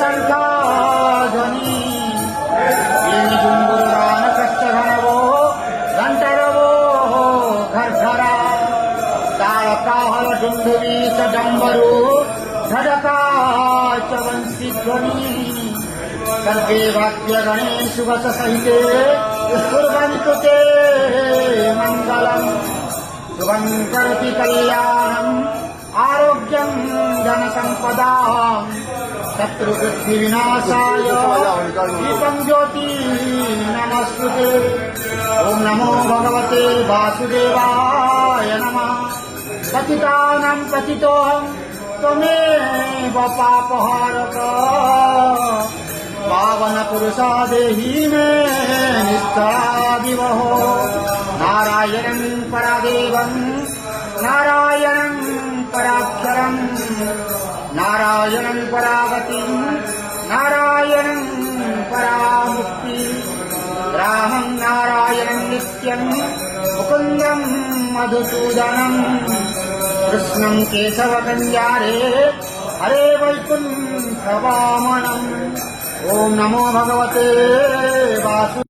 संख्याध्वनि गुरुदान कष्टघनवो घंटरवो घरघरा तारकाहल डुंडुवी च डम्बरू धडका च वंशीध्वनि सर्वे वाक्यगणे शुभस सहिते कुर्वन्तु ते मङ्गलम् शुभं करोति कल्याणम् आरोग्यं धनसम्पदाम् शत्रुबुद्धिविनाशाय दीपं ज्योति नमस्तुते। ओम नमो भगवते वासुदेवाय नमः। पतितानां पतितोऽहं त्वमेव पापहारक पावन पुरुषा देहि मे निष्ठादिवहो। नारायणं परादेवं नारायणं पराक्षरं नारायणं परागतिं नारायणं परामुक्ति रामं नारायणं नित्यं मुकुन्दं मधुसूदनं कृष्णं केशवकल्याणे हरे वैकुण्ठवामनम्। ओम नमो भगवते वासु